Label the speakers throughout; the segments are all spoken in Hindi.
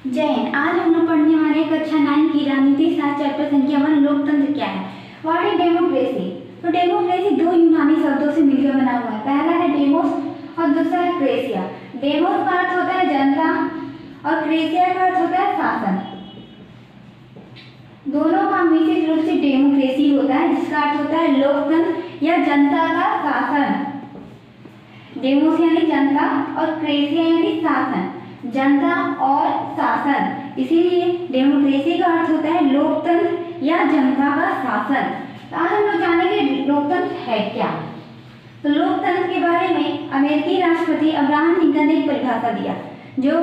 Speaker 1: जय हिंद। आज हम लोग पढ़ने वाले कक्षा 9 की राजनीति शास्त्र चैप्टर संख्या 1 लोकतंत्र क्या है। What is democracy. तो डेमोक्रेसी दो यूनानी शब्दों से मिलकर बना हुआ है। पहला है डेमोस और दूसरा है क्रेसिया। डेमोस का अर्थ होता है जनता और क्रेसिया का अर्थ होता है शासन। दोनों का मिश्रित रूप से डेमोक्रेसी होता है, जिसका अर्थ होता है लोकतंत्र या जनता का शासन। डेमोस यानी जनता और क्रेसिया यानी शासन, जनता और शासन। इसीलिए डेमोक्रेसी का अर्थ होता है लोकतंत्र या जनता का शासन। तो आज हम लोग जानेंगे लोकतंत्र है क्या। तो लोकतंत्र के बारे में अमेरिकी राष्ट्रपति अब्राहम लिंकन ने एक परिभाषा दिया, जो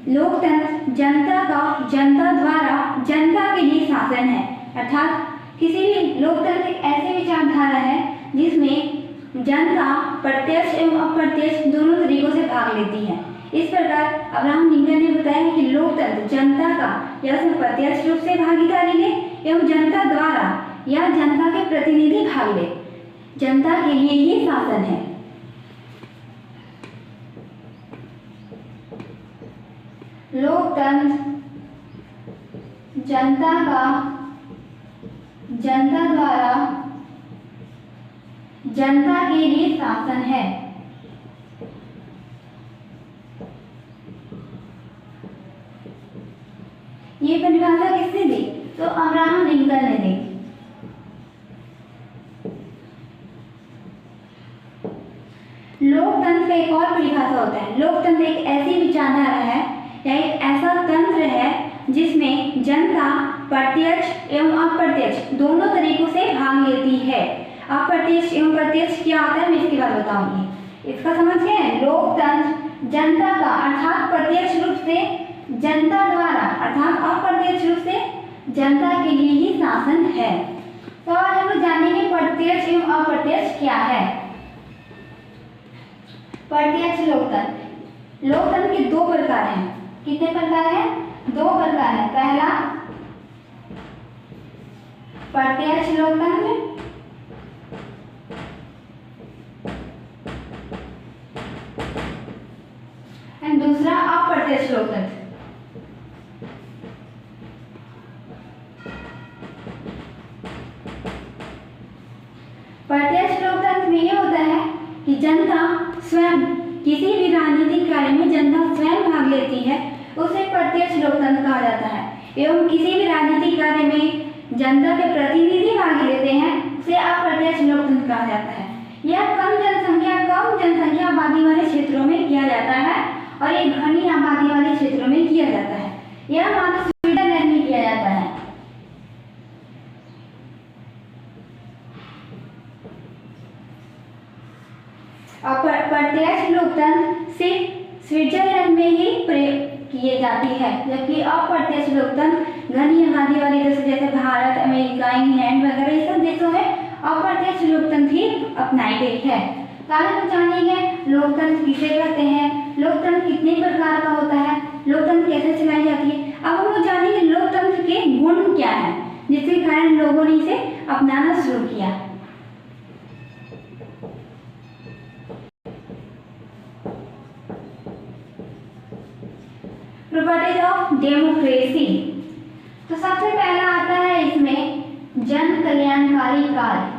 Speaker 1: लोकतंत्र जनता द्वारा जनता के लिए शासन है। अर्थात किसी भी लोकतंत्र एक ऐसी विचारधारा है जिसमें जनता प्रत्यक्ष एवं अप्रत्यक्ष दोनों तरीकों से भाग लेती है। इस प्रकार अब्राहम लिंकन ने बताया है कि लोकतंत्र जनता का या उसमें प्रत्यक्ष रूप से भागीदारी ले एवं जनता द्वारा या जनता के प्रतिनिधि भाग ले, जनता के लिए ही शासन है। लोकतंत्र जनता का जनता द्वारा जनता के लिए शासन है। ये परिभाषा किसने दी? तो अब्राहम लिंकन ने दी। लोकतंत्र का एक और परिभाषा होता है। लोकतंत्र एक ऐसी विचारधारा है या एक ऐसा तंत्र है जिसमें जनता प्रत्यक्ष एवं अप्रत्यक्ष दोनों तरीकों से भाग लेती है। अप्रत्यक्ष एवं प्रत्यक्ष क्या होता है मैं इसके बाद बताऊंगी। इसका समझ गए हैं। लोकतंत्र जनता का अर्थात प्रत्यक्ष रूप से जनता द्वारा अर्थात अप्रत्यक्ष रूप से जनता के लिए ही शासन है। तो आज हम लोग जानेंगे प्रत्यक्ष एवं अप्रत्यक्ष क्या है। प्रत्यक्ष लोकतंत्र। लोकतंत्र के दो प्रकार हैं। कितने प्रकार हैं? दो प्रकार हैं। पहला प्रत्यक्ष लोकतंत्र और दूसरा अप्रत्यक्ष लोकतंत्र। प्रत्यक्ष लोकतंत्र में यह होता है कि जनता स्वयं किसी भी राजनीतिक कार्य में जनता स्वयं भाग लेती है, उसे प्रत्यक्ष लोकतंत्र कहा जाता है। एवं किसी भी राजनीतिक कार्य में जनता के प्रतिनिधि भाग लेते हैं, उसे अप्रत्यक्ष लोकतंत्र कहा जाता है। यह कम जनसंख्या आबादी वाले क्षेत्रों में किया जाता है और एक घनी आबादी वाले क्षेत्रों में किया जाता है। यह मात्र स्वीडनलैंड में किया जाता है। प्रत्यक्ष लोकतंत्र सिर्फ स्विट्जरलैंड में ही प्रयोग किए जाती है, जबकि अप्रत्यक्ष लोकतंत्र घनी आबादी वाले देश जैसे भारत, अमेरिका, इंग्लैंड वगैरह ये सब देशों में अप्रत्यक्ष लोकतंत्र ही अपनाई गई है। कारण जानेंगे लोकतंत्र किसे कहते हैं, लोकतंत्र कितने प्रकार का होता है, लोकतंत्र कैसे चलाई जाती है। अब हम लोग जानेंगे लोकतंत्र के गुण क्या है जिसके कारण लोगों ने इसे अपनाना शुरू किया। Properties of democracy. तो सबसे पहला आता है इसमें जन कल्याणकारी कार्य।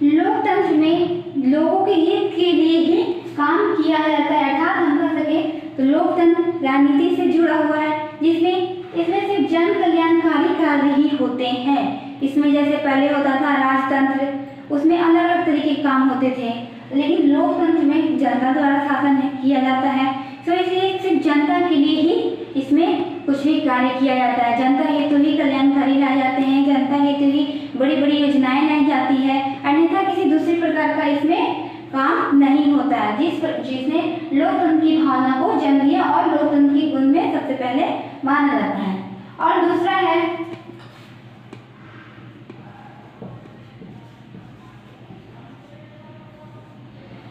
Speaker 1: लोकतंत्र में लोगों के हित के लिए ही काम किया जाता है। अर्थात हम कह सके तो लोकतंत्र राजनीति से जुड़ा हुआ है, इसमें सिर्फ जन कल्याणकारी कार्य ही होते हैं। इसमें जैसे पहले होता था राजतंत्र, उसमें अलग अलग तरीके के काम होते थे, लेकिन लोकतंत्र में जनता द्वारा शासन किया जाता है। तो इसलिए सिर्फ जनता के लिए ही इसमें कुछ भी कार्य किया जाता है। जनता हेतु ही कल्याणकारी लाए जाते हैं, जनता हेतु ही बड़ी बड़ी योजनाएं लाई जाती है, अन्यथा किसी दूसरे प्रकार का इसमें काम नहीं होता है। जिसने लोकतंत्र की भावना को जन्म दिया और लोकतंत्र के गुण में सबसे पहले माना जाता है। और दूसरा है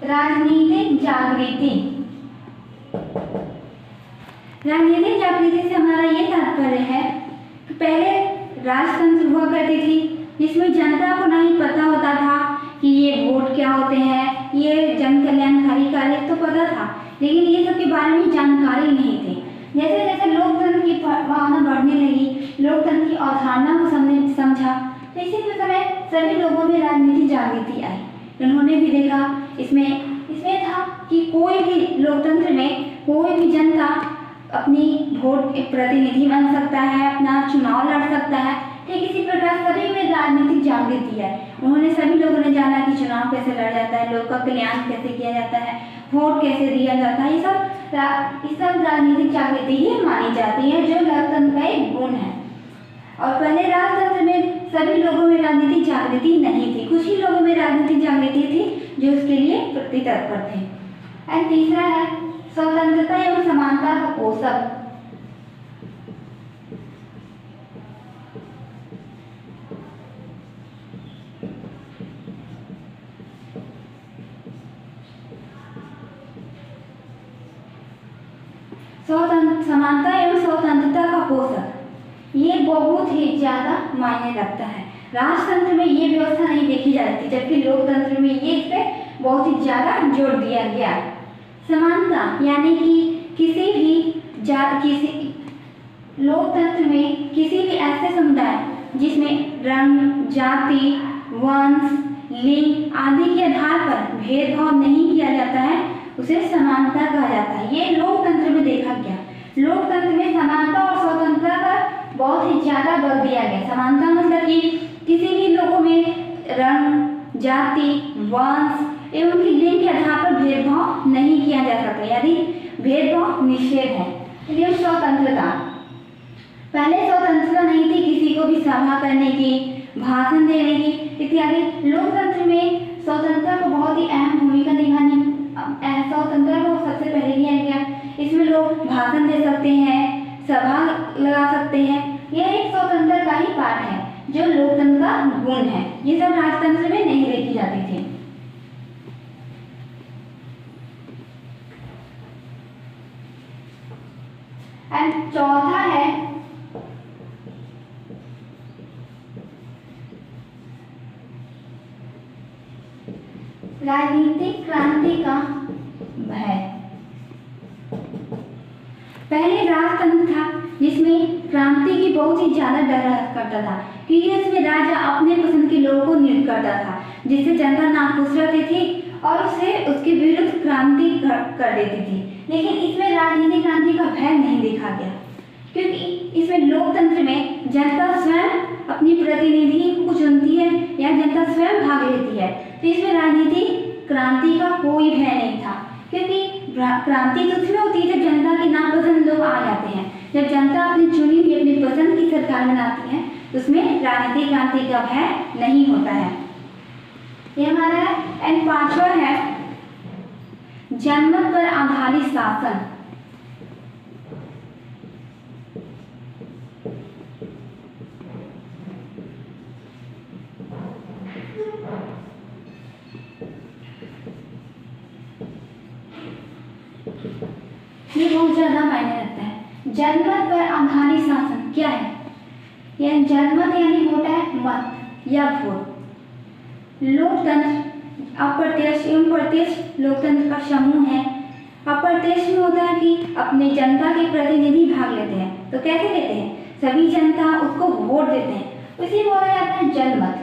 Speaker 1: राजनीतिक जागृति। राजनीतिक जागृति से हमारा ये तात्पर्य है कि पहले राजतंत्र हुआ करती थी, जिसमें जनता को नहीं पता होता था कि ये क्या होते हैं, ये जन कल्याणकारी कार्य तो पता था, लेकिन ये सब के बारे में जानकारी नहीं थी। जैसे जैसे लोकतंत्र की भावना बढ़ने लगी, लोकतंत्र की अवधारणा को समझा, तो इसी समय सभी लोगों में राजनीतिक जागृति आई। उन्होंने भी देखा इसमें था कि कोई भी लोकतंत्र में कोई भी जनता अपनी वोट प्रतिनिधि बन सकता है, अपना चुनाव लड़ सकता है। ठीक इसी प्रकार सभी में राजनीतिक जागृति है। उन्होंने सभी लोगों ने जाना कि चुनाव कैसे लड़ा जाता है, लोग का कल्याण कैसे किया जाता है, वोट कैसे दिया जाता है। ये सब राजनीतिक जागृति ही मानी जाती है, जो लोकतंत्र का एक गुण है। और पहले राजतंत्र में सभी लोगों में राजनीतिक जागृति नहीं थी, कुछ ही लोगों में राजनीतिक जागृति थी जो उसके लिए प्रति तत्पर थे। एंड तीसरा है स्वतंत्रता एवं समानता का पोषक। समानता एवं स्वतंत्रता का पोषक ये बहुत ही ज्यादा मायने रखता है। राजतंत्र में ये व्यवस्था नहीं देखी जाती, जबकि लोकतंत्र में ये इस पे बहुत ही ज्यादा जोर दिया गया। समानता यानी कि किसी लोकतंत्र में किसी भी ऐसे समुदाय जिसमें रंग, जाति, वंश, लिंग आदि के आधार पर भेदभाव नहीं किया जाता है, उसे समानता कहा जाता है। ये लोकतंत्र में देखा गया। लोकतंत्र में समानता और स्वतंत्रता का बहुत ही ज्यादा बल दिया गया। समानता मतलब कि किसी भी लोगों में रंग, जाति, वंश एवं उनकी लिंग के आधार पर भेदभाव नहीं किया जा सकता, यानी भेदभाव निषेध है। इसलिए स्वतंत्रता, पहले स्वतंत्रता नहीं थी किसी को भी सभा करने की, भाषण देने की इत्यादि। लोकतंत्र में स्वतंत्रता को बहुत ही अहम भूमिका निभानी, स्वतंत्रता को सबसे पहले दिया गया। इसमें लोग भाषण दे सकते हैं, सभा लगा सकते हैं। यह एक स्वतंत्रता का ही पार्ट है जो लोकतंत्र का गुण है। ये सब राजतंत्र में नहीं देखी जाती थी। एंड चौथा है राजनीतिक क्रांति का भय। पहले राजतंत्र था जिसमें क्रांति की बहुत ही ज्यादा डर करता था, क्योंकि इसमें राजा अपने पसंद के लोगों को नियुक्त करता था, जिससे जनता नाखुश रहती थी और उसे उसके विरुद्ध क्रांति कर देती थी। लेकिन इसमें राजनीतिक क्रांति का भय नहीं देखा गया, क्योंकि इसमें लोकतंत्र में जनता स्वयं अपनी प्रतिनिधि को चुनती है या जनता स्वयं भाग लेती है। तो इसमें राजनीतिक क्रांति का कोई भय नहीं था, क्योंकि क्रांति तो उसमें होती है जब जनता के नापसंद लोग आ जाते हैं। जब जनता अपनी चुनी हुई अपनी पसंद की सरकार बनाती है तो उसमें राजनीतिक क्रांति का भय नहीं होता है। ये हमारा है। एंड पांचवा है जनमत पर आधारित शासन। ये बहुत ज्यादा मायने रखता है। जनमत पर आधारित शासन क्या है? यह जनमत यानी होता है मत या वोट। लोकतंत्र अप्रत्यक्ष एवं प्रत्यक्ष लोकतंत्र का समूह है। अप्रत्यक्ष में होता है कि अपने जनता के प्रतिनिधि भाग लेते हैं। तो कैसे लेते हैं? सभी जनता उसको वोट देते हैं, उसी को बोला जाता है जनमत,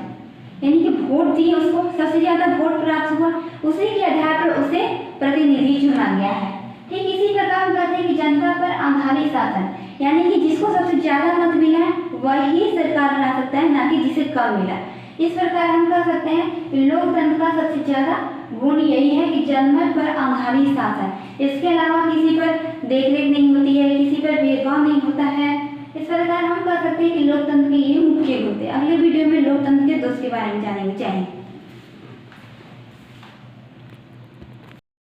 Speaker 1: यानी कि वोट दिए, उसको सबसे ज्यादा वोट प्राप्त हुआ, उसी के आधार पर उसे प्रतिनिधि चुना गया है। ठीक इसी प्रकार हम कहते हैं कि जनता पर आधारित शासन, यानी कि जिसको सबसे ज्यादा मत मिला है वही सरकार बना सकता है, ना कि जिसे कम मिला। इस प्रकार हम कह सकते हैं कि लोकतंत्र का सबसे ज्यादा गुण यही है कि जनमत पर आधारित शासन। इसके अलावा किसी पर देखरेख नहीं होती है, किसी पर भेदभाव नहीं होता है। इस प्रकार हम कह सकते हैं कि लोकतंत्र के ये मुख्य गुण थे। अगले वीडियो में लोकतंत्र के दोष के बारे में जानेंगे। चाहिए।